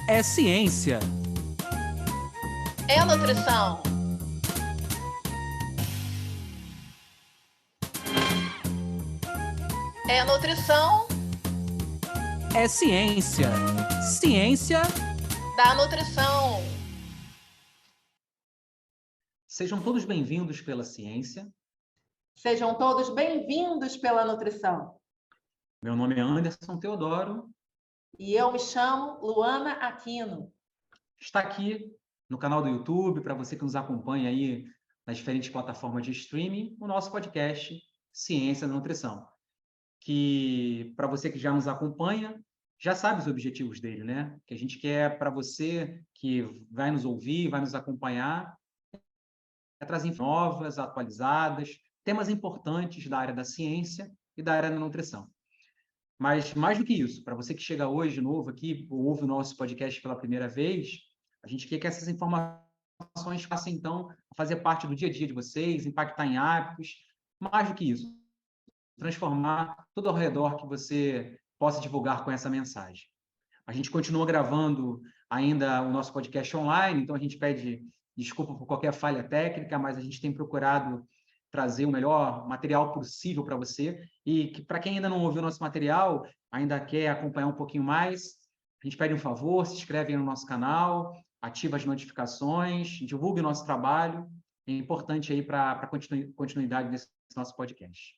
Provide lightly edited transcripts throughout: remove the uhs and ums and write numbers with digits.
É ciência. É nutrição. É nutrição É ciência. Ciência. da nutrição. Sejam todos bem-vindos pela ciência. Sejam todos bem-vindos pela nutrição. Meu nome é Anderson Teodoro. E eu me chamo Luana Aquino. Está aqui no canal do YouTube, para você que nos acompanha aí nas diferentes plataformas de streaming, o nosso podcast Ciência da Nutrição, que para você que já nos acompanha, já sabe os objetivos dele, né? Que a gente quer para você que vai nos ouvir, vai nos acompanhar, é trazer novas, atualizadas, temas importantes da área da ciência e da área da nutrição. Mas, mais do que isso, para você que chega hoje novo aqui, ou ouve o nosso podcast pela primeira vez, a gente quer que essas informações passem, então, a fazer parte do dia a dia de vocês, impactar em hábitos. Mais do que isso, transformar tudo ao redor que você possa divulgar com essa mensagem. A gente continua gravando ainda o nosso podcast online, então a gente pede desculpa por qualquer falha técnica, mas a gente tem procurado trazer o melhor material possível para você. E que, para quem ainda não ouviu o nosso material, ainda quer acompanhar um pouquinho mais, a gente pede um favor, se inscreve no nosso canal, ativa as notificações, divulgue o nosso trabalho. É importante aí para a continuidade desse nosso podcast.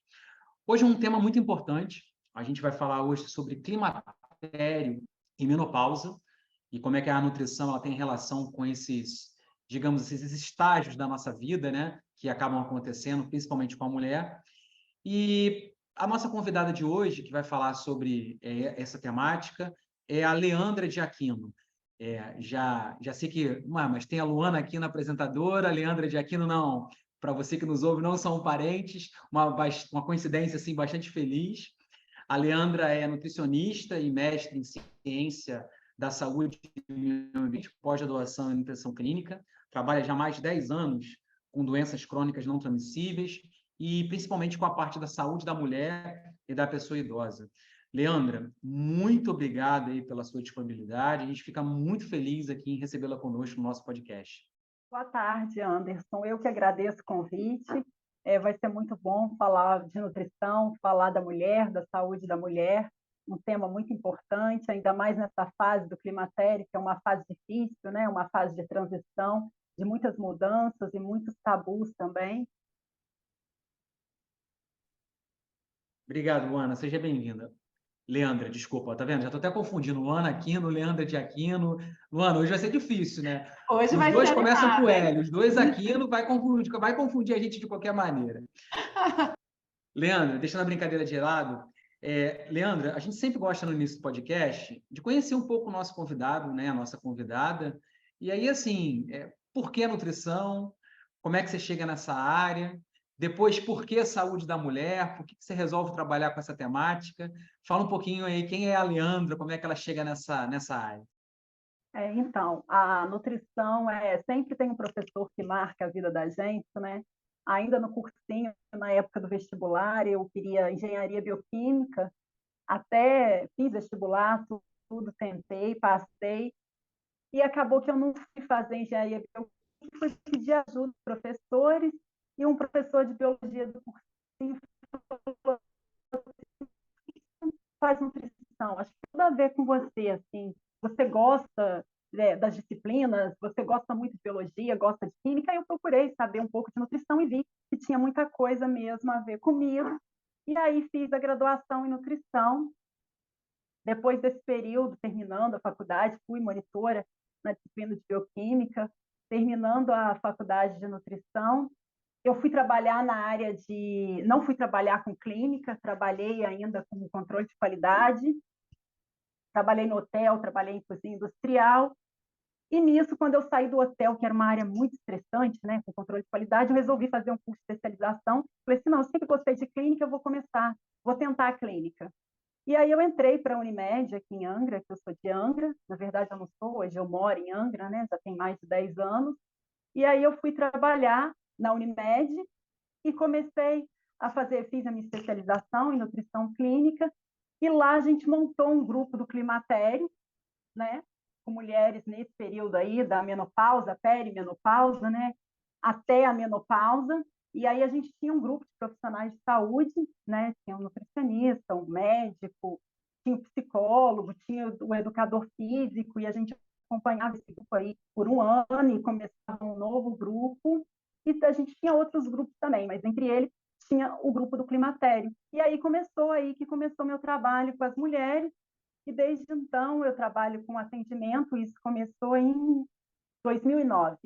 Hoje é um tema muito importante. A gente vai falar hoje sobre climatério e menopausa e como é que a nutrição ela tem relação com esses, digamos, esses estágios da nossa vida, né, que acabam acontecendo, principalmente com a mulher. E a nossa convidada de hoje, que vai falar sobre essa temática, é a Leandra de Aquino. Já sei que, mas tem a Luana Aquino, apresentadora, a Leandra de Aquino não. Para você que nos ouve, não são parentes, uma coincidência assim, bastante feliz. A Leandra é nutricionista e mestre em ciência da saúde e meio ambiente, pós-graduação em nutrição clínica, trabalha já há mais de 10 anos com doenças crônicas não transmissíveis e principalmente com a parte da saúde da mulher e da pessoa idosa. Leandra, muito obrigado aí pela sua disponibilidade, a gente fica muito feliz aqui em recebê-la conosco no nosso podcast. Boa tarde, Anderson. Eu que agradeço o convite. Vai ser muito bom falar de nutrição, falar da mulher, da saúde da mulher, um tema muito importante, ainda mais nessa fase do climatério, que é uma fase difícil, né? Uma fase de transição, de muitas mudanças e muitos tabus também. Obrigado, Luana. Seja bem-vinda. Leandra, desculpa, tá vendo? Já estou até confundindo. Luana Aquino, Leandra de Aquino. Luana, hoje vai ser difícil, né? Hoje os vai dois ser começam animado, com hein? L, os dois Aquino vai confundir a gente de qualquer maneira. Leandra, deixando a brincadeira de lado, Leandra, a gente sempre gosta no início do podcast de conhecer um pouco o nosso convidado, né? A nossa convidada. E aí, assim, por que a nutrição? Como é que você chega nessa área? Depois, por que a saúde da mulher? Por que você resolve trabalhar com essa temática? Fala um pouquinho aí, quem é a Leandra? Como é que ela chega nessa área? Então, a nutrição sempre tem um professor que marca a vida da gente, né? Ainda no cursinho, na época do vestibular, eu queria engenharia bioquímica, até fiz vestibular, tudo tentei, passei, e acabou que eu não fui fazer engenharia bioquímica, fui pedir ajuda dos professores, e um professor de biologia do cursinho falou: faz nutrição, acho que tem tudo a ver com você, assim, você gosta das disciplinas, você gosta muito de biologia, gosta de química, eu procurei saber um pouco de nutrição e vi que tinha muita coisa mesmo a ver comigo, e aí fiz a graduação em nutrição. Depois desse período, terminando a faculdade, fui monitora na disciplina de bioquímica, terminando a faculdade de nutrição, eu fui trabalhar na área de... Não fui trabalhar com clínica, trabalhei ainda com controle de qualidade, trabalhei no hotel, trabalhei em cozinha industrial, e nisso, quando eu saí do hotel, que era uma área muito estressante, né, com controle de qualidade, eu resolvi fazer um curso de especialização. Falei assim, não, eu sempre gostei de clínica, eu vou tentar a clínica. E aí eu entrei para a Unimed, aqui em Angra, que eu sou de Angra, na verdade eu não sou, hoje eu moro em Angra, né, já tem mais de 10 anos, e aí eu fui trabalhar na Unimed e fiz a minha especialização em nutrição clínica, e lá a gente montou um grupo do climatério, né, com mulheres nesse período aí da menopausa, perimenopausa, né, até a menopausa. E aí a gente tinha um grupo de profissionais de saúde, né, tinha um nutricionista, um médico, tinha um psicólogo, tinha o educador físico, e a gente acompanhava esse grupo aí por um ano e começava um novo grupo. E a gente tinha outros grupos também, mas entre eles tinha o grupo do climatério. E aí começou meu trabalho com as mulheres, e desde então eu trabalho com atendimento. Isso começou em 2009,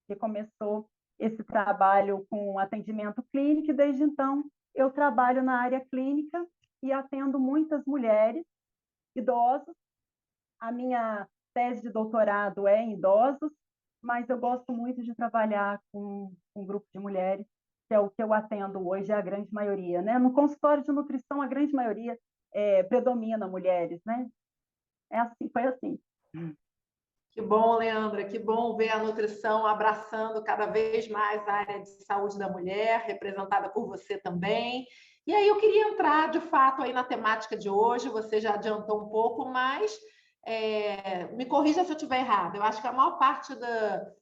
que começou esse trabalho com atendimento clínico, e desde então eu trabalho na área clínica e atendo muitas mulheres, idosos. A minha tese de doutorado é em idosos, mas eu gosto muito de trabalhar com um grupo de mulheres, que é o que eu atendo hoje, a grande maioria, né? No consultório de nutrição, a grande maioria predomina mulheres, né? É assim, foi assim. Que bom, Leandra, que bom ver a nutrição abraçando cada vez mais a área de saúde da mulher, representada por você também. E aí eu queria entrar, de fato, aí na temática de hoje. Você já adiantou um pouco, mas me corrija se eu estiver errado. Eu acho que a maior parte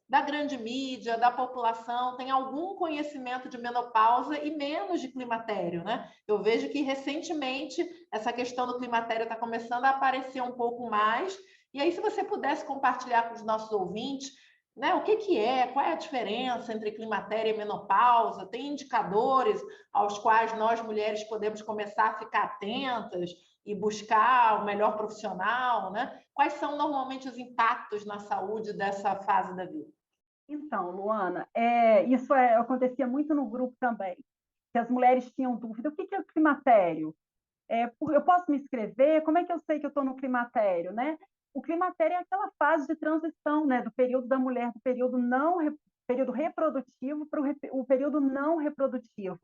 da grande mídia, da população, tem algum conhecimento de menopausa e menos de climatério, né? Eu vejo que, recentemente, essa questão do climatério está começando a aparecer um pouco mais. E aí, se você pudesse compartilhar com os nossos ouvintes, né, o que é, qual é a diferença entre climatério e menopausa? Tem indicadores aos quais nós, mulheres, podemos começar a ficar atentas e buscar o melhor profissional, né? Quais são normalmente os impactos na saúde dessa fase da vida? Então, Luana, isso acontecia muito no grupo também, que as mulheres tinham dúvida: o que é o climatério? Eu posso me inscrever? Como é que eu sei que eu estou no climatério, né? O climatério é aquela fase de transição, né, do período da mulher, do período reprodutivo para o período não reprodutivo.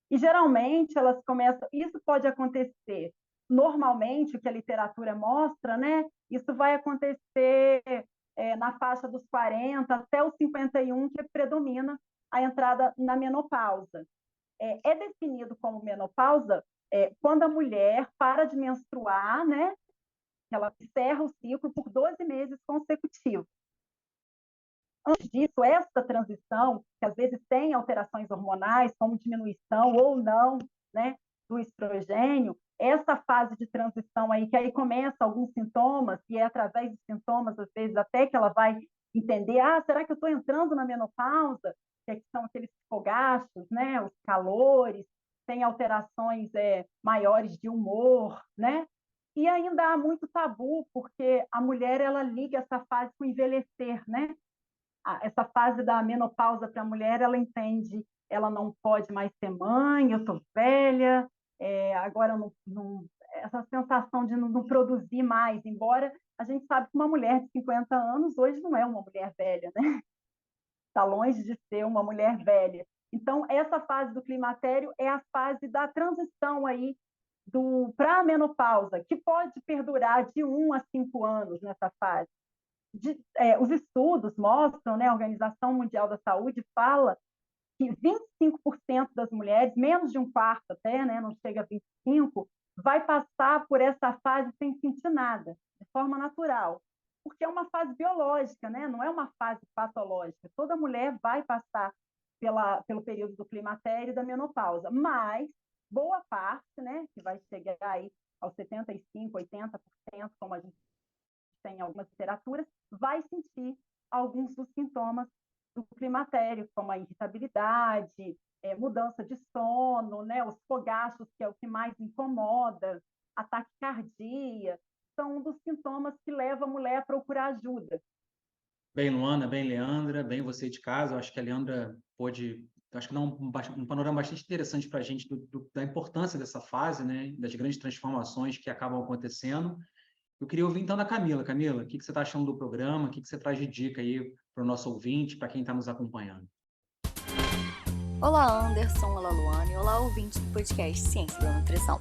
E geralmente elas começam, isso pode acontecer normalmente, o que a literatura mostra, né? Isso vai acontecer na faixa dos 40 até os 51, que predomina a entrada na menopausa. É definido como menopausa quando a mulher para de menstruar, né? Ela encerra o ciclo por 12 meses consecutivos. Antes disso, essa transição, que às vezes tem alterações hormonais, como diminuição ou não, né, do estrogênio, essa fase de transição aí, que aí começa alguns sintomas, e é através dos sintomas, às vezes, até que ela vai entender: será que eu estou entrando na menopausa? Que são aqueles fogachos, né, os calores, tem alterações maiores de humor, né? E ainda há muito tabu, porque a mulher, ela liga essa fase com envelhecer, né? Essa fase da menopausa para a mulher, ela entende, ela não pode mais ser mãe, eu estou velha, agora essa sensação de não produzir mais, embora a gente sabe que uma mulher de 50 anos hoje não é uma mulher velha, né? Está longe de ser uma mulher velha. Então, essa fase do climatério é a fase da transição aí para a menopausa, que pode perdurar de 1 a 5 anos nessa fase. Os estudos mostram, né, a Organização Mundial da Saúde fala que 25% das mulheres, menos de um quarto até, né, não chega a 25%, vai passar por essa fase sem sentir nada, de forma natural, porque é uma fase biológica, né, não é uma fase patológica. Toda mulher vai passar pelo período do climatério e da menopausa, mas boa parte, né, que vai chegar aí aos 75%, 80%, como a gente tem em algumas literaturas, vai sentir alguns dos sintomas do climatério, como a irritabilidade, mudança de sono, né, os fogachos, que é o que mais incomoda, a taquicardia, são um dos sintomas que leva a mulher a procurar ajuda. Bem, Luana, bem, Leandra, bem você de casa. Eu acho que a Leandra pôde, acho que dar um panorama bastante interessante para a gente da importância dessa fase, né, das grandes transformações que acabam acontecendo. Eu queria ouvir então da Camila. Camila, o que você está achando do programa? O que você traz de dica aí para o nosso ouvinte, para quem está nos acompanhando? Olá, Anderson, olá, Luane, olá, ouvintes do podcast Ciência da Nutrição.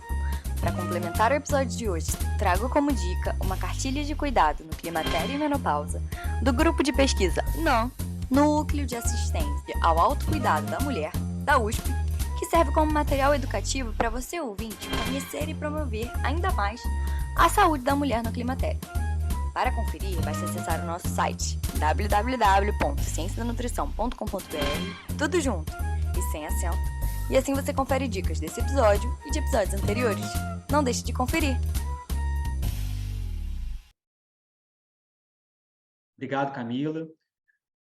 Para complementar o episódio de hoje, trago como dica uma cartilha de cuidado no climatério e menopausa do grupo de pesquisa Núcleo de Assistência ao Autocuidado da Mulher, da USP, que serve como material educativo para você, ouvinte, conhecer e promover ainda mais a saúde da mulher no climatério. Para conferir, basta acessar o nosso site www.cienciadanutrição.com.br, tudo junto e sem acento. E assim você confere dicas desse episódio e de episódios anteriores. Não deixe de conferir! Obrigado, Camila.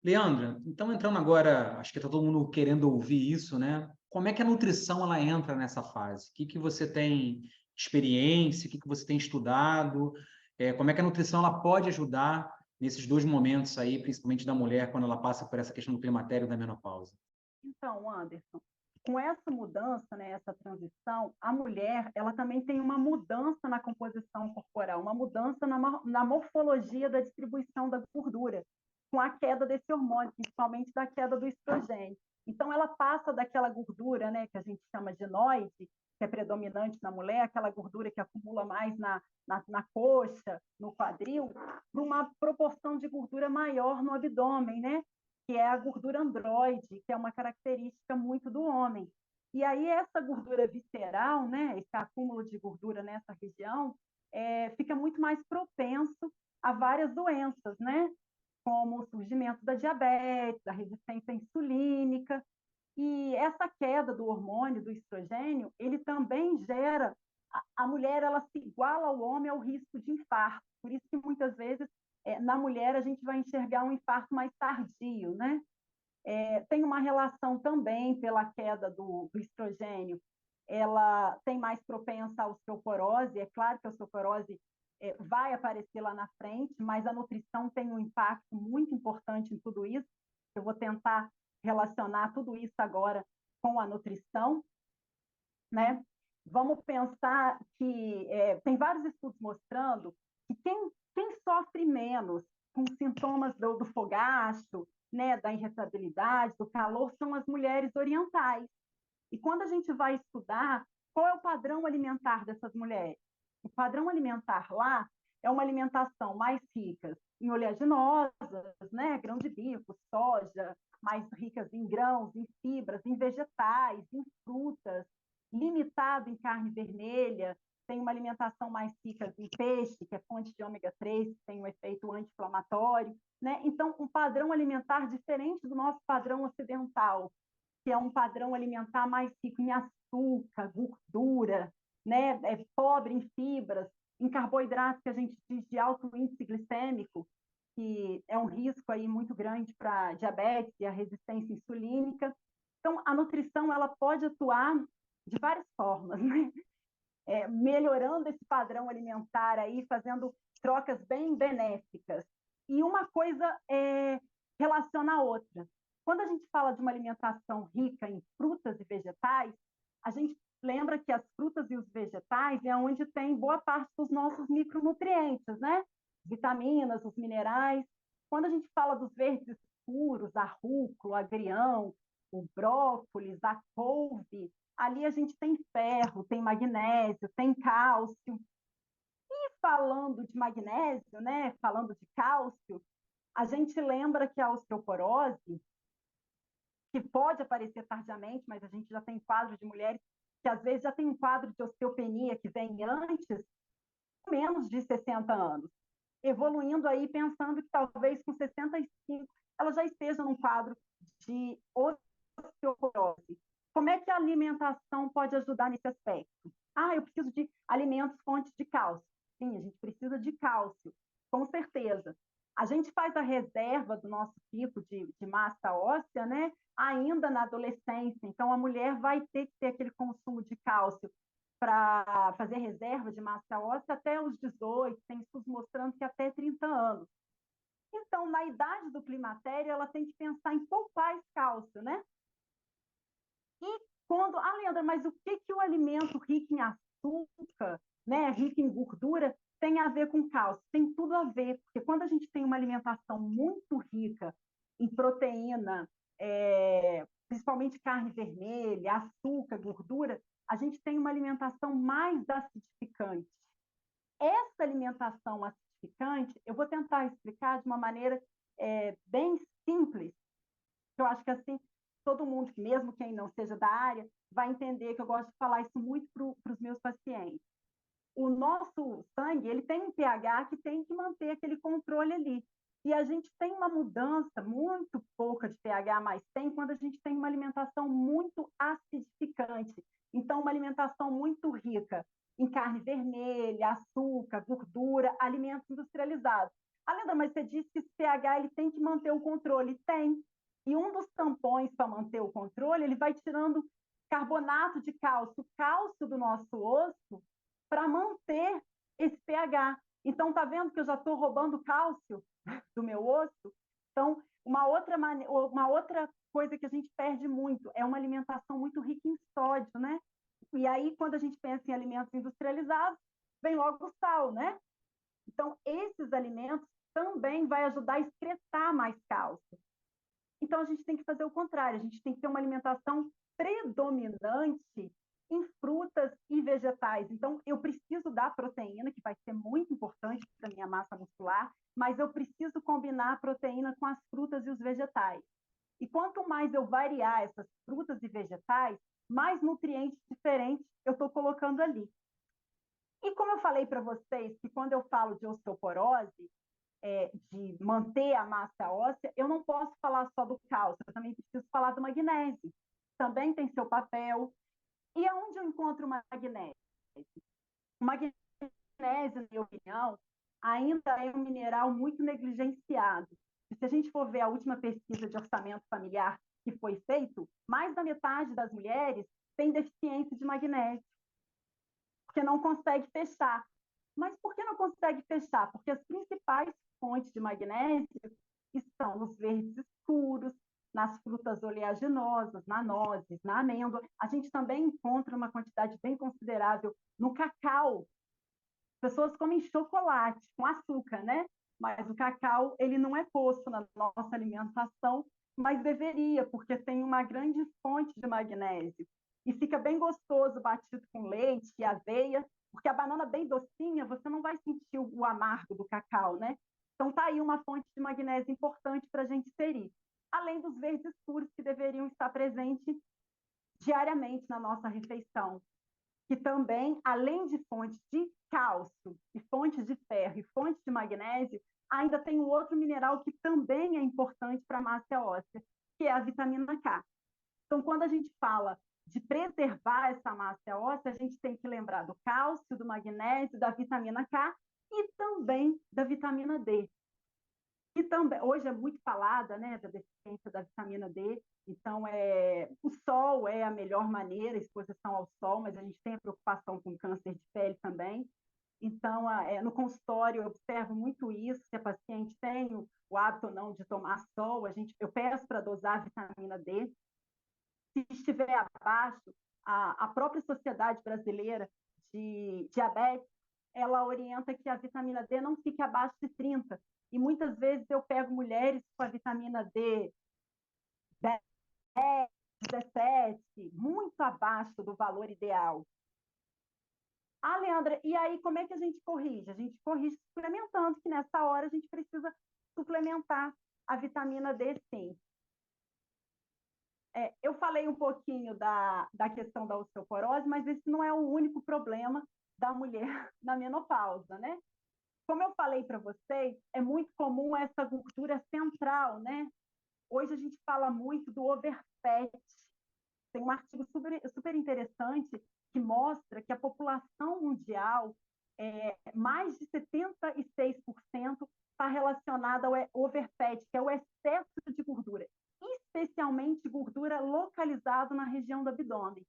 Leandra, então entrando agora, acho que está todo mundo querendo ouvir isso, né? Como é que a nutrição ela entra nessa fase? O que você tem experiência, o que você tem estudado? Como é que a nutrição ela pode ajudar nesses dois momentos aí, principalmente da mulher, quando ela passa por essa questão do climatério e da menopausa? Então, Anderson, com essa mudança, né, essa transição, a mulher ela também tem uma mudança na composição corporal, uma mudança na morfologia da distribuição da gordura, com a queda desse hormônio, principalmente da queda do estrogênio. Então, ela passa daquela gordura, né, que a gente chama de noide, que é predominante na mulher, aquela gordura que acumula mais na coxa, no quadril, para uma proporção de gordura maior no abdômen, né? Que é a gordura androide, que é uma característica muito do homem. E aí essa gordura visceral, né, esse acúmulo de gordura nessa região, fica muito mais propenso a várias doenças, né, como o surgimento da diabetes, da resistência insulínica. E essa queda do hormônio, do estrogênio, ele também gera, a mulher ela se iguala ao homem ao risco de infarto. Por isso que muitas vezes na mulher a gente vai enxergar um infarto mais tardio, né? Tem uma relação também pela queda do estrogênio, ela tem mais propensa à osteoporose, é claro que a osteoporose vai aparecer lá na frente, mas a nutrição tem um impacto muito importante em tudo isso. Eu vou tentar relacionar tudo isso agora com a nutrição, né? Vamos pensar que tem vários estudos mostrando que quem sofre menos com sintomas do fogacho, né, da irritabilidade, do calor, são as mulheres orientais. E quando a gente vai estudar qual é o padrão alimentar dessas mulheres, o padrão alimentar lá é uma alimentação mais rica em oleaginosas, né, grão de bico, soja, mais ricas em grãos, em fibras, em vegetais, em frutas, limitado em carne vermelha, tem uma alimentação mais rica em peixe, que é fonte de ômega 3, que tem um efeito anti-inflamatório, né? Então, um padrão alimentar diferente do nosso padrão ocidental, que é um padrão alimentar mais rico em açúcar, gordura, né? Pobre em fibras, em carboidratos que a gente diz de alto índice glicêmico, que é um risco aí muito grande para diabetes e a resistência insulínica. Então, a nutrição ela pode atuar de várias formas, né? Melhorando esse padrão alimentar aí, fazendo trocas bem benéficas. E uma coisa relaciona a outra. Quando a gente fala de uma alimentação rica em frutas e vegetais, a gente lembra que as frutas e os vegetais é onde tem boa parte dos nossos micronutrientes, né? Vitaminas, os minerais. Quando a gente fala dos verdes escuros, a rúcula, o agrião, o brócolis, a couve, ali a gente tem ferro, tem magnésio, tem cálcio. E falando de magnésio, né, falando de cálcio, a gente lembra que a osteoporose, que pode aparecer tardiamente, mas a gente já tem quadros de mulheres que às vezes já tem um quadro de osteopenia que vem antes, menos de 60 anos, evoluindo aí pensando que talvez com 65 ela já esteja num quadro de osteoporose. Como é que a alimentação pode ajudar nesse aspecto? Eu preciso de alimentos fontes de cálcio. Sim, a gente precisa de cálcio, com certeza. A gente faz a reserva do nosso tipo de massa óssea, né? Ainda na adolescência. Então, a mulher vai ter que ter aquele consumo de cálcio para fazer reserva de massa óssea até os 18, tem estudos mostrando que até 30 anos. Então, na idade do climatério, ela tem que pensar em poupar esse cálcio, né? E quando, Leandra, mas o que o alimento rico em açúcar, né, rico em gordura, tem a ver com cálcio? Tem tudo a ver, porque quando a gente tem uma alimentação muito rica em proteína, principalmente carne vermelha, açúcar, gordura, a gente tem uma alimentação mais acidificante. Essa alimentação acidificante, eu vou tentar explicar de uma maneira bem simples, que eu acho que assim todo mundo, mesmo quem não seja da área, vai entender que eu gosto de falar isso muito para os meus pacientes. O nosso sangue, ele tem um pH que tem que manter aquele controle ali. E a gente tem uma mudança muito pouca de pH, mas tem quando a gente tem uma alimentação muito acidificante. Então, uma alimentação muito rica em carne vermelha, açúcar, gordura, alimentos industrializados. Além, mas você disse que esse pH ele tem que manter o controle. Tem. E um dos tampões para manter o controle, ele vai tirando carbonato de cálcio, cálcio do nosso osso, para manter esse pH. Então, tá vendo que eu já estou roubando cálcio do meu osso? Então, uma outra coisa que a gente perde muito é uma alimentação muito rica em sódio, né? E aí, quando a gente pensa em alimentos industrializados, vem logo o sal, né? Então, esses alimentos também vai ajudar a excretar mais cálcio. Então, a gente tem que fazer o contrário, a gente tem que ter uma alimentação predominante em frutas e vegetais. Então, eu preciso da proteína, que vai ser muito importante para a minha massa muscular, mas eu preciso combinar a proteína com as frutas e os vegetais. E quanto mais eu variar essas frutas e vegetais, mais nutrientes diferentes eu estou colocando ali. E como eu falei para vocês, que quando eu falo de osteoporose, de manter a massa óssea, eu não posso falar só do cálcio, eu também preciso falar do magnésio. Também tem seu papel. E aonde eu encontro o magnésio? O magnésio, na minha opinião, ainda é um mineral muito negligenciado. E se a gente for ver a última pesquisa de orçamento familiar que foi feito, mais da metade das mulheres tem deficiência de magnésio, porque não consegue fechar. Mas por que não consegue fechar? Porque as principais fontes de magnésio estão nos verdes escuros, nas frutas oleaginosas, na nozes, na amêndoa. A gente também encontra uma quantidade bem considerável no cacau. Pessoas comem chocolate com açúcar, né? Mas o cacau, ele não é posto na nossa alimentação, mas deveria, porque tem uma grande fonte de magnésio. E fica bem gostoso batido com leite e aveia, porque a banana bem docinha, você não vai sentir o amargo do cacau, né? Então tá aí uma fonte de magnésio importante para a gente inserir. Além dos verdes escuros que deveriam estar presentes diariamente na nossa refeição, que também, além de fontes de cálcio, e fontes de ferro, e fontes de magnésio, ainda tem um outro mineral que também é importante para a massa óssea, que é a vitamina K. Então, quando a gente fala de preservar essa massa óssea, a gente tem que lembrar do cálcio, do magnésio, da vitamina K e também da vitamina D. Que também, hoje é muito falada, né, da deficiência da vitamina D, então o sol é a melhor maneira, a exposição ao sol, mas a gente tem a preocupação com câncer de pele também. Então, no consultório, eu observo muito isso, se a paciente tem o hábito ou não de tomar sol, eu peço para dosar a vitamina D. Se estiver abaixo, a própria Sociedade Brasileira de Diabetes, ela orienta que a vitamina D não fique abaixo de 30. E muitas vezes eu pego mulheres com a vitamina D 10, 17, muito abaixo do valor ideal. Ah, Leandra, e aí como é que a gente corrige? A gente corrige suplementando, que nessa hora a gente precisa suplementar a vitamina D, sim. Eu falei um pouquinho da questão da osteoporose, mas esse não é o único problema da mulher na menopausa, né? Como eu falei para vocês, é muito comum essa gordura central, né? Hoje a gente fala muito do overfat. Tem um artigo super interessante que mostra que a população mundial, mais de 76% está relacionada ao overfat, que é o excesso de gordura, especialmente gordura localizada na região do abdômen.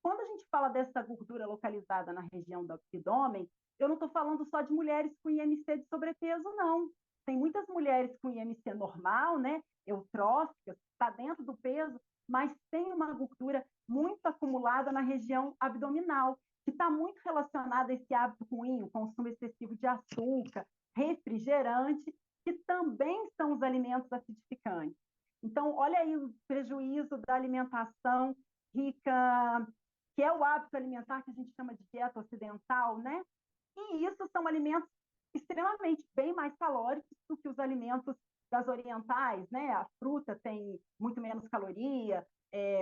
Quando a gente fala dessa gordura localizada na região do abdômen, eu não estou falando só de mulheres com IMC de sobrepeso, não. Tem muitas mulheres com IMC normal, né, eutróficas, está dentro do peso, mas tem uma gordura muito acumulada na região abdominal, que está muito relacionada a esse hábito ruim, o consumo excessivo de açúcar, refrigerante, que também são os alimentos acidificantes. Então, olha aí o prejuízo da alimentação rica, que é o hábito alimentar que a gente chama de dieta ocidental, né? E isso são alimentos extremamente bem mais calóricos do que os alimentos das orientais, né? A fruta tem muito menos caloria,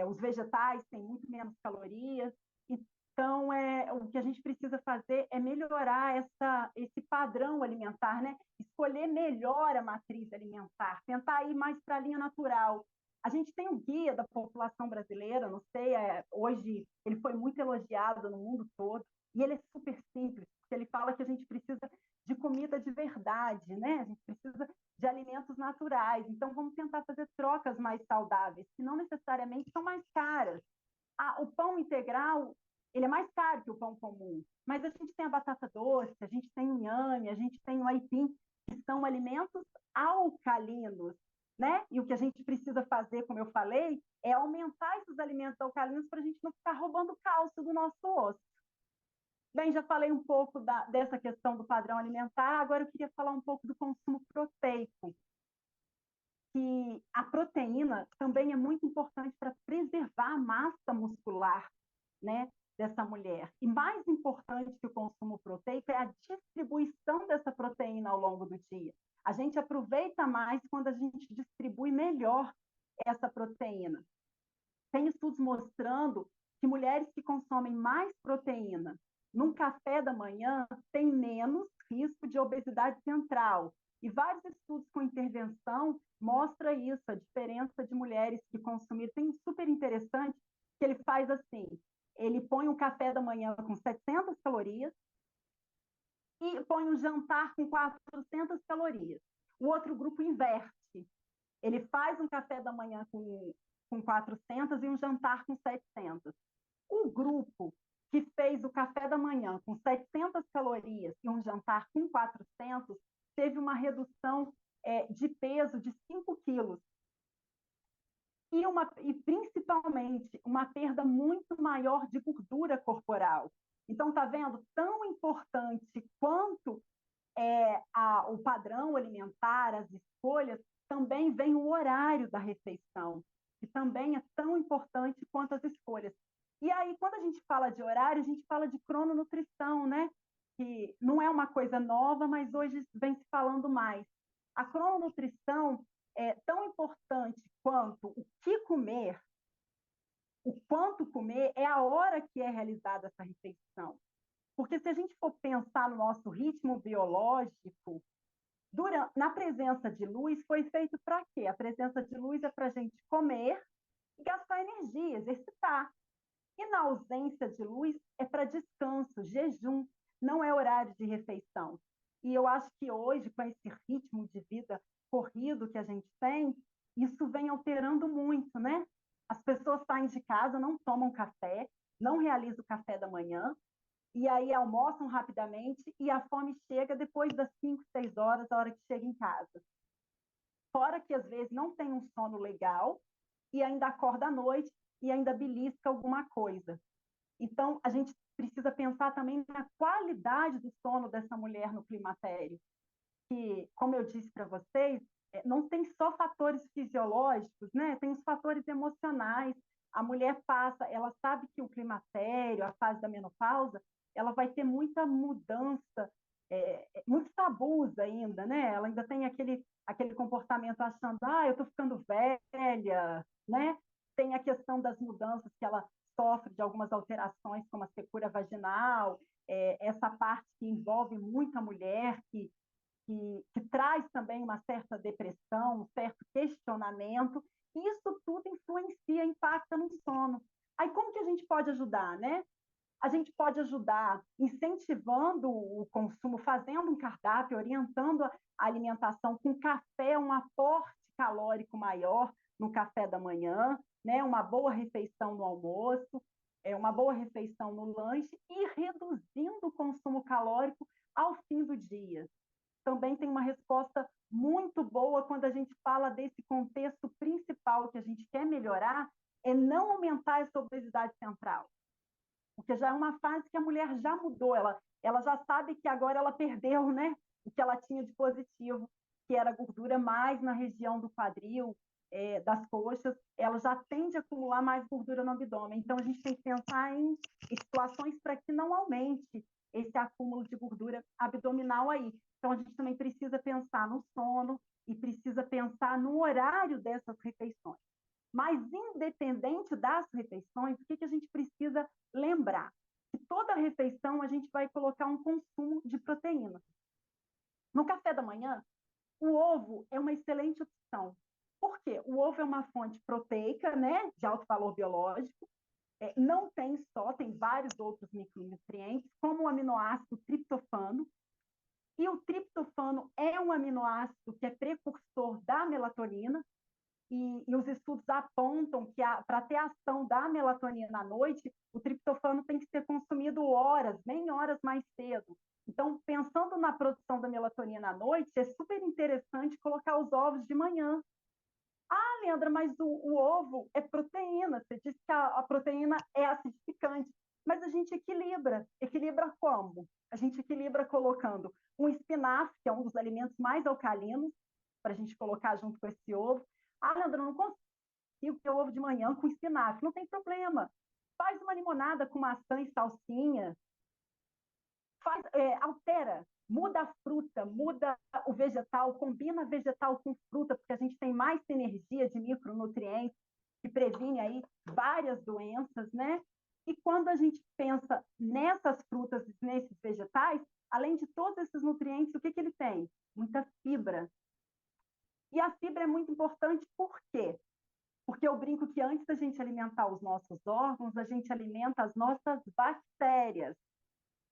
os vegetais têm muito menos calorias. Então, o que a gente precisa fazer é melhorar esse padrão alimentar, né? Escolher melhor a matriz alimentar, tentar ir mais para a linha natural. A gente tem um guia da população brasileira, não sei, hoje ele foi muito elogiado no mundo todo, e ele é super simples, porque ele fala que a gente precisa de comida de verdade, né? A gente precisa de alimentos naturais. Então, vamos tentar fazer trocas mais saudáveis, que não necessariamente são mais caras. O pão integral, ele é mais caro que o pão comum, mas a gente tem a batata doce, a gente tem o inhame, a gente tem o aipim, que são alimentos alcalinos, né? E o que a gente precisa fazer, como eu falei, é aumentar esses alimentos alcalinos para a gente não ficar roubando cálcio do nosso osso. Bem, já falei um pouco dessa questão do padrão alimentar, agora eu queria falar um pouco do consumo proteico, que a proteína também é muito importante para preservar a massa muscular, né, dessa mulher. E mais importante que o consumo proteico é a distribuição dessa proteína ao longo do dia. A gente aproveita mais quando a gente distribui melhor essa proteína. Tem estudos mostrando que mulheres que consomem mais proteína num café da manhã têm menos risco de obesidade central. E vários estudos com intervenção mostram isso, a diferença de mulheres que consumiram. Tem um super interessante que ele faz assim, ele põe um café da manhã com 700 calorias e põe um jantar com 400 calorias. O outro grupo inverte. Ele faz um café da manhã com 400 e um jantar com 700. O grupo que fez o café da manhã com 700 calorias e um jantar com 400 teve uma redução de peso de 5 quilos. E principalmente uma perda muito maior de gordura corporal. Então, está vendo? Tão importante quanto o padrão alimentar, as escolhas, também vem o horário da refeição, que também é tão importante quanto as escolhas. E aí, quando a gente fala de horário, a gente fala de crononutrição, né? Que não é uma coisa nova, mas hoje vem se falando mais. A crononutrição é tão importante quanto o que comer, o quanto comer, é a hora que é realizada essa refeição. Porque se a gente for pensar no nosso ritmo biológico, na presença de luz, foi feito para quê? A presença de luz é para a gente comer e gastar energia, exercitar. E na ausência de luz é para descanso, jejum, não é horário de refeição. E eu acho que hoje, com esse ritmo de vida corrido que a gente tem, isso vem alterando muito, né? As pessoas saem de casa, não tomam café, não realizam o café da manhã, e aí almoçam rapidamente e a fome chega depois das 5, 6 horas, a hora que chega em casa. Fora que às vezes não tem um sono legal e ainda acorda à noite e ainda belisca alguma coisa. Então, a gente precisa pensar também na qualidade do sono dessa mulher no climatério, que, como eu disse para vocês, não tem só fatores fisiológicos, né? Tem os fatores emocionais. A mulher ela sabe que o climatério, a fase da menopausa, ela vai ter muita mudança, muitos tabus ainda, né? Ela ainda tem aquele comportamento achando, eu estou ficando velha, né? Tem a questão das mudanças que ela sofre de algumas alterações, como a secura vaginal, essa parte que envolve muita mulher, que traz também uma certa depressão, um certo questionamento, e isso tudo influencia, impacta no sono. Aí como que a gente pode ajudar, né? A gente pode ajudar incentivando o consumo, fazendo um cardápio, orientando a alimentação com café, um aporte calórico maior no café da manhã, né? Uma boa refeição no almoço, uma boa refeição no lanche e reduzindo o consumo calórico ao fim do dia. Também tem uma resposta muito boa quando a gente fala desse contexto principal que a gente quer melhorar, é não aumentar essa obesidade central. Porque já é uma fase que a mulher já mudou, ela já sabe que agora ela perdeu, né, o que ela tinha de positivo, que era gordura mais na região do quadril, das coxas, ela já tende a acumular mais gordura no abdômen. Então, a gente tem que pensar em situações para que não aumente esse acúmulo de gordura abdominal aí. Então, a gente também precisa pensar no sono e precisa pensar no horário dessas refeições. Mas, independente das refeições, o que a gente precisa lembrar? toda refeição a gente vai colocar um consumo de proteína. No café da manhã, o ovo é uma excelente opção. Por quê? O ovo é uma fonte proteica, né, de alto valor biológico. Não tem só, tem vários outros micronutrientes, como o aminoácido triptofano. E o triptofano é um aminoácido que é precursor da melatonina. E os estudos apontam que para ter ação da melatonina à noite, o triptofano tem que ser consumido horas, nem horas mais cedo. Então, pensando na produção da melatonina à noite, é super interessante colocar os ovos de manhã. Ah, Leandra, mas o ovo é proteína. Você disse que a proteína é acidificante. Mas a gente equilibra. Equilibra como? A gente equilibra colocando um espinafre, que é um dos alimentos mais alcalinos, para a gente colocar junto com esse ovo. Ah, Leandra, eu não consigo ter ovo de manhã com espinafre. Não tem problema. Faz uma limonada com maçã e salsinha. Altera, muda a fruta, muda o vegetal, combina vegetal com fruta, porque a gente tem mais sinergia de micronutrientes que previne aí várias doenças, né? E quando a gente pensa nessas frutas, nesses vegetais, além de todos esses nutrientes, o que ele tem? Muita fibra. E a fibra é muito importante, por quê? Porque eu brinco que antes da gente alimentar os nossos órgãos, a gente alimenta as nossas bactérias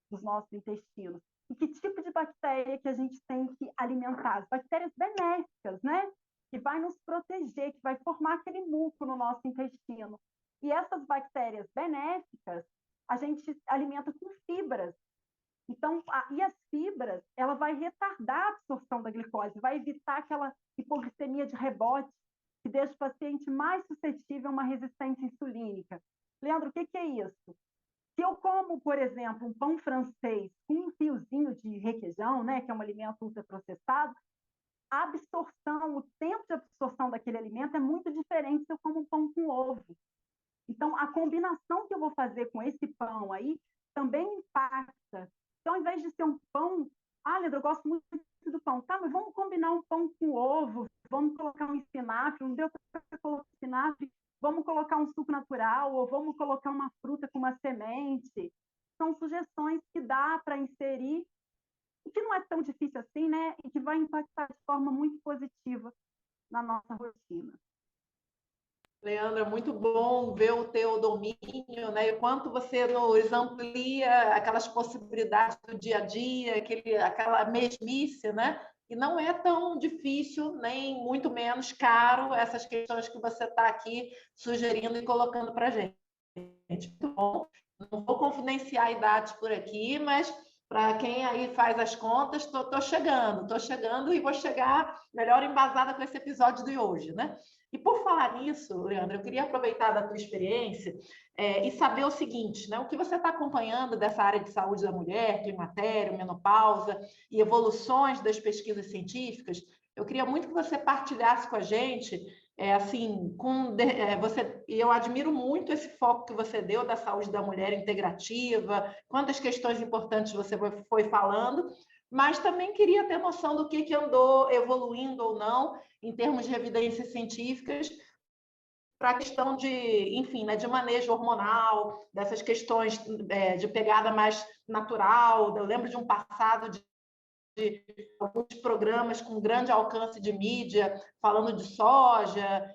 dos nossos intestinos. E que tipo de bactéria que a gente tem que alimentar? As bactérias benéficas, né? Que vai nos proteger, que vai formar aquele muco no nosso intestino. E essas bactérias benéficas, a gente alimenta com fibras. Então, e as fibras, ela vai retardar a absorção da glicose, vai evitar aquela hipoglicemia de rebote, que deixa o paciente mais suscetível a uma resistência insulínica. Leandro, o que é isso? Se eu como, por exemplo, um pão francês com um fiozinho de requeijão, né, que é um alimento ultraprocessado, a absorção, o tempo de absorção daquele alimento é muito diferente se eu como um pão com ovo. Então, a combinação que eu vou fazer com esse pão aí também impacta. Então, ao invés de ser um pão, Leandro, eu gosto muito do pão. Tá, mas vamos combinar um pão com ovo, vamos colocar um espinafre, não deu para colocar espinafre, vamos colocar um suco natural, ou vamos colocar uma fruta com uma semente. São sugestões que dá para inserir, e que não é tão difícil assim, né? E que vai impactar de forma muito positiva na nossa rotina. Leandra, muito bom ver o teu domínio, né? E quanto você nos amplia aquelas possibilidades do dia a dia, aquela mesmice, né? E não é tão difícil, nem muito menos caro, essas questões que você está aqui sugerindo e colocando para a gente. Muito bom. Não vou confidenciar idades por aqui, mas para quem aí faz as contas, estou chegando e vou chegar melhor embasada com esse episódio de hoje, né? E por falar nisso, Leandro, eu queria aproveitar da tua experiência e saber o seguinte, né? O que você está acompanhando dessa área de saúde da mulher, climatério, menopausa e evoluções das pesquisas científicas, eu queria muito que você partilhasse com a gente, eu admiro muito esse foco que você deu da saúde da mulher integrativa, quantas questões importantes você foi falando, mas também queria ter noção do que andou evoluindo ou não em termos de evidências científicas para a questão de, enfim, né, de manejo hormonal, dessas questões de pegada mais natural. Eu lembro de um passado de alguns programas com grande alcance de mídia, falando de soja,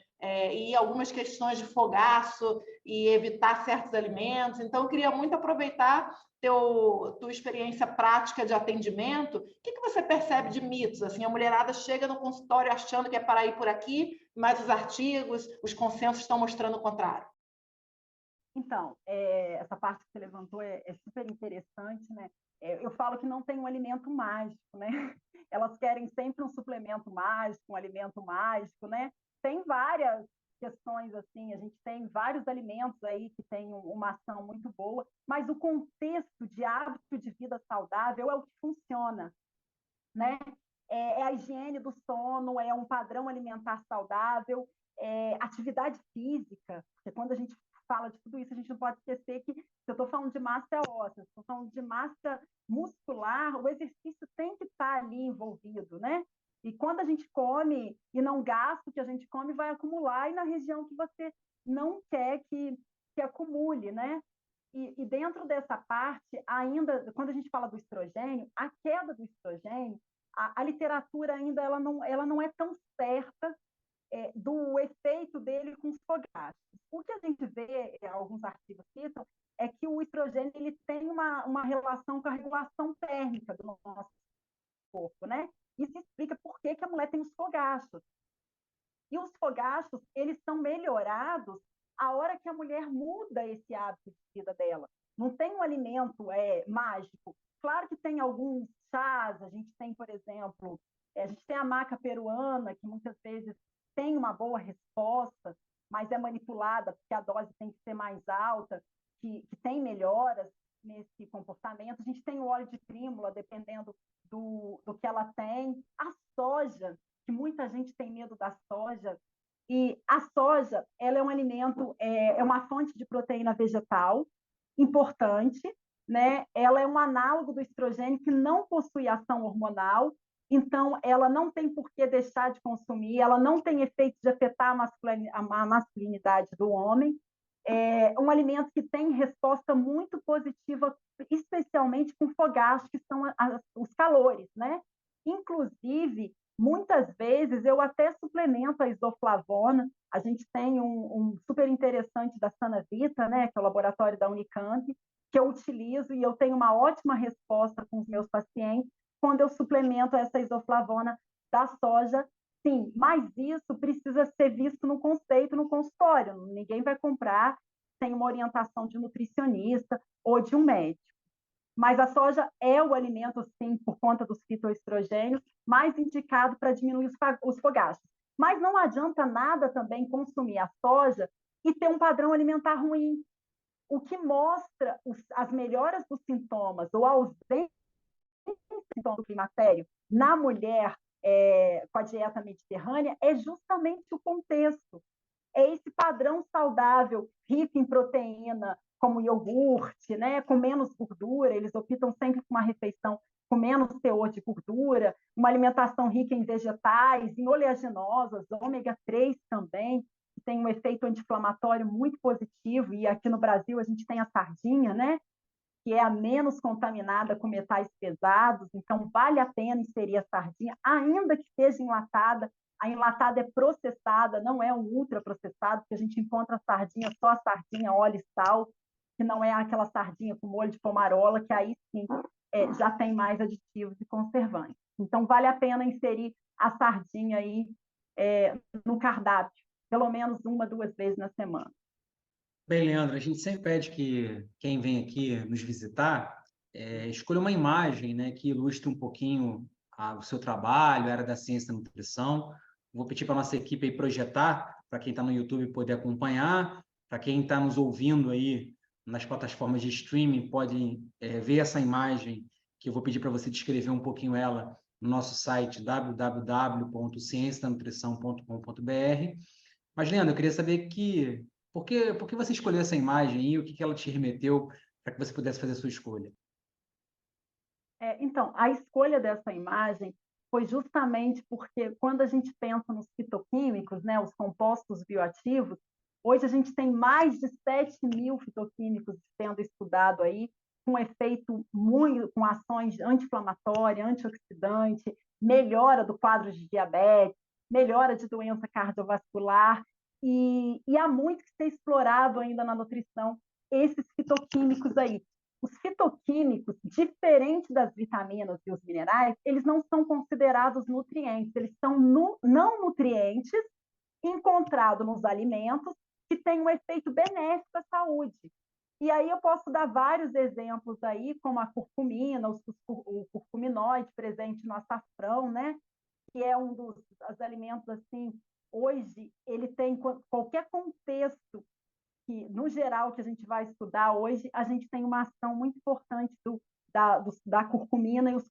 e algumas questões de fogaço e evitar certos alimentos. Então, eu queria muito aproveitar tua experiência prática de atendimento. O que você percebe de mitos? Assim, a mulherada chega no consultório achando que é para ir por aqui, mas os artigos, os consensos estão mostrando o contrário. Então, essa parte que você levantou é super interessante, né? Eu falo que não tem um alimento mágico, né? Elas querem sempre um suplemento mágico, um alimento mágico, né? Tem várias questões assim, a gente tem vários alimentos aí que têm uma ação muito boa, mas o contexto de hábito de vida saudável é o que funciona, né? É a higiene do sono, é um padrão alimentar saudável, atividade física, porque quando a gente fala de tudo isso, a gente não pode esquecer que, se eu estou falando de massa óssea, se eu estou falando de massa muscular, o exercício tem que estar ali envolvido, né? E quando a gente come e não gasta o que a gente come, vai acumular e na região que você não quer que acumule, né? E dentro dessa parte, ainda, quando a gente fala do estrogênio, a queda do estrogênio, a literatura ainda ela não é tão certa do efeito dele com os fogachos. O que a gente vê, alguns artigos citam, é que o estrogênio ele tem uma relação com a regulação térmica do nosso corpo, né? Isso explica por que a mulher tem os fogachos. E os fogachos, eles são melhorados a hora que a mulher muda esse hábito de vida dela. Não tem um alimento mágico. Claro que tem alguns chás, a gente tem, por exemplo, a gente tem a maca peruana, que muitas vezes tem uma boa resposta, mas é manipulada porque a dose tem que ser mais alta, que tem melhoras nesse comportamento. A gente tem o óleo de prímula, dependendo do que ela tem. A soja, que muita gente tem medo da soja, e a soja, ela é um alimento, é uma fonte de proteína vegetal importante, né? Ela é um análogo do estrogênio que não possui ação hormonal, então ela não tem por que deixar de consumir, ela não tem efeito de afetar a masculinidade do homem. É um alimento que tem resposta muito positiva, especialmente com fogachos, que são os calores, né? Inclusive, muitas vezes eu até suplemento a isoflavona. A gente tem um super interessante da Sanavita, né, que é o laboratório da Unicamp, que eu utilizo e eu tenho uma ótima resposta com os meus pacientes quando eu suplemento essa isoflavona da soja. Sim, mas isso precisa ser visto no conceito, no consultório. Ninguém vai comprar sem uma orientação de nutricionista ou de um médico. Mas a soja é o alimento, sim, por conta dos fitoestrogênios, mais indicado para diminuir os fogachos. Mas não adianta nada também consumir a soja e ter um padrão alimentar ruim. O que mostra as melhoras dos sintomas ou a ausência do climatério na mulher com a dieta mediterrânea é justamente o contexto. É esse padrão saudável, rico em proteína, como iogurte, né, com menos gordura, eles optam sempre por uma refeição com menos teor de gordura, uma alimentação rica em vegetais, em oleaginosas, ômega 3 também, que tem um efeito anti-inflamatório muito positivo, e aqui no Brasil a gente tem a sardinha, né, que é a menos contaminada com metais pesados, então vale a pena inserir a sardinha, ainda que seja enlatada. A enlatada é processada, não é um ultraprocessado, porque a gente encontra a sardinha, só a sardinha, óleo e sal, que não é aquela sardinha com molho de pomarola, que aí sim já tem mais aditivos e conservantes. Então, vale a pena inserir a sardinha aí no cardápio, pelo menos 1, 2 vezes na semana. Bem, Leandro, a gente sempre pede que quem vem aqui nos visitar escolha uma imagem, né, que ilustre um pouquinho o seu trabalho, a área da ciência da nutrição. Vou pedir para a nossa equipe aí projetar, para quem está no YouTube poder acompanhar, para quem está nos ouvindo aí nas plataformas de streaming pode ver essa imagem, que eu vou pedir para você descrever um pouquinho ela no nosso site www.cienciadanutrição.com.br. Mas, Leandro, eu queria saber por que você escolheu essa imagem e o que ela te remeteu para que você pudesse fazer a sua escolha? Então, a escolha dessa imagem foi justamente porque quando a gente pensa nos fitoquímicos, né, os compostos bioativos, hoje a gente tem mais de 7.000 fitoquímicos sendo estudado aí, com efeito com ações anti-inflamatória, antioxidante, melhora do quadro de diabetes, melhora de doença cardiovascular, e há muito que ser explorado ainda na nutrição esses fitoquímicos aí. Os fitoquímicos, diferente das vitaminas e os minerais, eles não são considerados nutrientes, eles são não nutrientes encontrados nos alimentos que têm um efeito benéfico à saúde. E aí eu posso dar vários exemplos aí, como a curcumina, o curcuminoide presente no açafrão, né? Que é um dos alimentos, assim, hoje, ele tem qualquer contexto que, no geral, que a gente vai estudar hoje, a gente tem uma ação muito importante da curcumina e os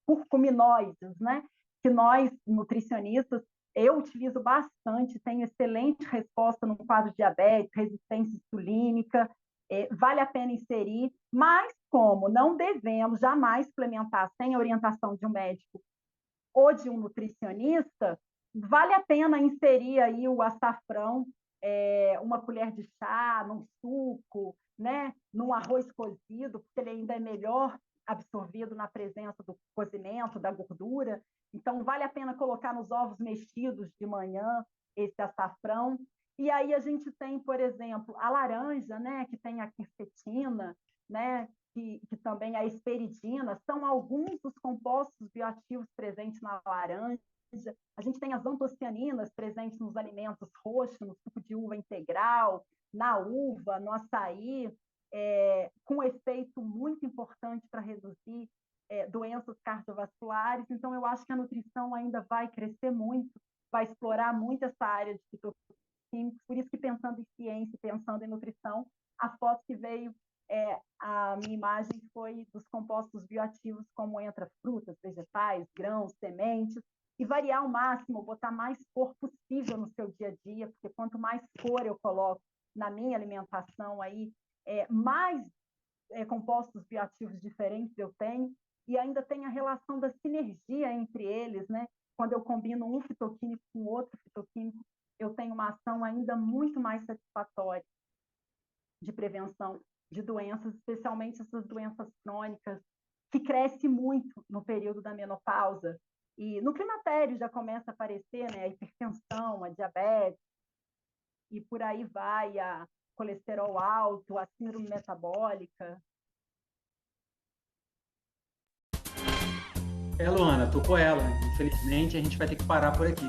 curcuminoides, né? Que nós, nutricionistas, eu utilizo bastante, tenho excelente resposta no quadro de diabetes, resistência insulínica, vale a pena inserir, mas como não devemos jamais suplementar sem a orientação de um médico ou de um nutricionista, vale a pena inserir aí o açafrão uma colher de chá, num suco, né? Num arroz cozido, porque ele ainda é melhor absorvido na presença do cozimento, da gordura. Então, vale a pena colocar nos ovos mexidos de manhã esse açafrão. E aí a gente tem, por exemplo, a laranja, né? Que tem a quercetina, né? Que também a esperidina, são alguns dos compostos bioativos presentes na laranja. A gente tem as antocianinas presentes nos alimentos roxos, no suco de uva integral, na uva, no açaí, com efeito muito importante para reduzir doenças cardiovasculares. Então, eu acho que a nutrição ainda vai crescer muito, vai explorar muito essa área de fitoquímicos. Por isso que, pensando em ciência, pensando em nutrição, a foto que veio, a minha imagem foi dos compostos bioativos, como entra frutas, vegetais, grãos, sementes, e variar ao máximo, botar mais cor possível no seu dia a dia, porque quanto mais cor eu coloco na minha alimentação, aí, mais compostos bioativos diferentes eu tenho, e ainda tem a relação da sinergia entre eles, né? Quando eu combino um fitoquímico com outro fitoquímico, eu tenho uma ação ainda muito mais satisfatória de prevenção de doenças, especialmente essas doenças crônicas, que crescem muito no período da menopausa. E no climatério já começa a aparecer, né, a hipertensão, a diabetes, e por aí vai, a colesterol alto, a síndrome metabólica. Luana, tocou ela. Infelizmente, a gente vai ter que parar por aqui.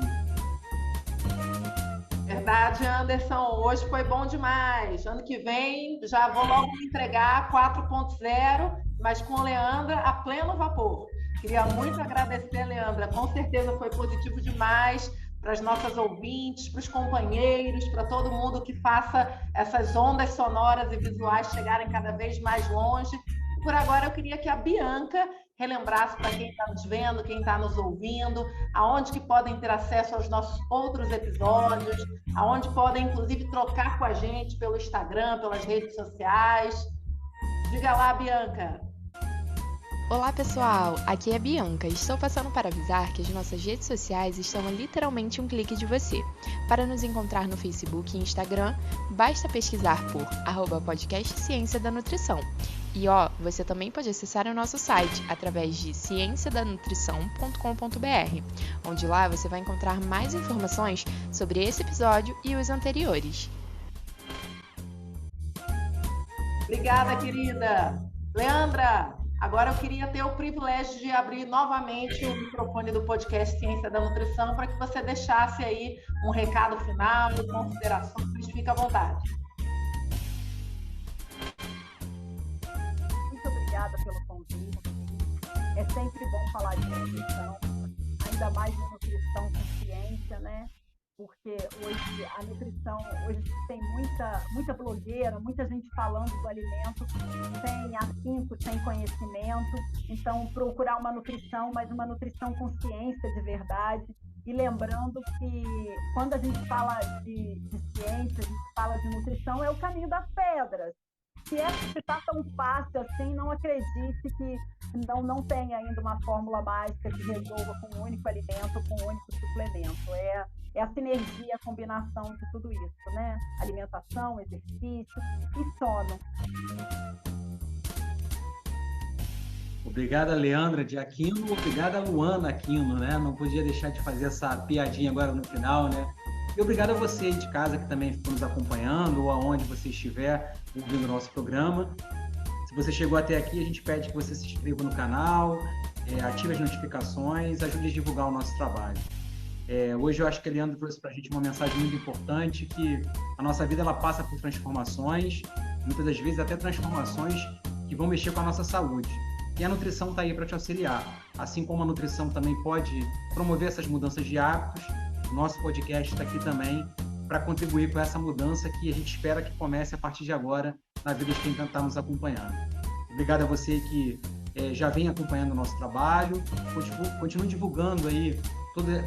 Verdade, Anderson. Hoje foi bom demais. Ano que vem já vou logo me entregar 4.0, mas com Leandra a pleno vapor. Queria muito agradecer, Leandra. Com certeza foi positivo demais para as nossas ouvintes, para os companheiros, para todo mundo que faça essas ondas sonoras e visuais chegarem cada vez mais longe. Por agora, eu queria que a Bianca relembrasse para quem está nos vendo, quem está nos ouvindo, aonde que podem ter acesso aos nossos outros episódios, aonde podem, inclusive, trocar com a gente pelo Instagram, pelas redes sociais. Diga lá, Bianca. Olá pessoal, aqui é a Bianca. Estou passando para avisar que as nossas redes sociais estão a literalmente um clique de você. Para nos encontrar no Facebook e Instagram, basta pesquisar por @podcast Ciência da Nutrição. E você também pode acessar o nosso site através de cienciadanutrição.com.br, onde lá você vai encontrar mais informações sobre esse episódio e os anteriores. Obrigada, querida. Leandra, agora eu queria ter o privilégio de abrir novamente o microfone do podcast Ciência da Nutrição para que você deixasse aí um recado final, considerações, fique à vontade. Muito obrigada pelo convite. É sempre bom falar de nutrição, ainda mais de nutrição com ciência, né? Porque hoje a nutrição, hoje tem muita blogueira, muita gente falando do alimento sem afinco, sem conhecimento. Então, procurar uma nutrição, mas uma nutrição com ciência de verdade. E lembrando que quando a gente fala de ciência, a gente fala de nutrição, é o caminho das pedras. Se está tão fácil assim, não acredite que não tem ainda uma fórmula mágica que resolva com um único alimento, com um único suplemento. É a sinergia, a combinação de tudo isso, né? Alimentação, exercício e sono. Obrigada, Leandra de Aquino. Obrigada, Luana Aquino, né? Não podia deixar de fazer essa piadinha agora no final, né? E obrigado a você de casa que também ficou nos acompanhando ou aonde você estiver ouvindo o nosso programa. Se você chegou até aqui, a gente pede que você se inscreva no canal, ative as notificações, ajude a divulgar o nosso trabalho. Hoje eu acho que a Leandra trouxe para a gente uma mensagem muito importante, que a nossa vida ela passa por transformações, muitas das vezes até transformações que vão mexer com a nossa saúde. E a nutrição está aí para te auxiliar. Assim como a nutrição também pode promover essas mudanças de hábitos, o nosso podcast está aqui também para contribuir com essa mudança que a gente espera que comece a partir de agora na vida de quem está nos acompanhando. Obrigado a você que já vem acompanhando o nosso trabalho, continue divulgando aí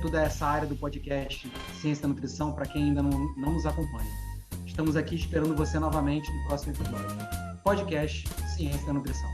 toda essa área do podcast Ciência da Nutrição para quem ainda não nos acompanha. Estamos aqui esperando você novamente no próximo episódio. Podcast Ciência da Nutrição.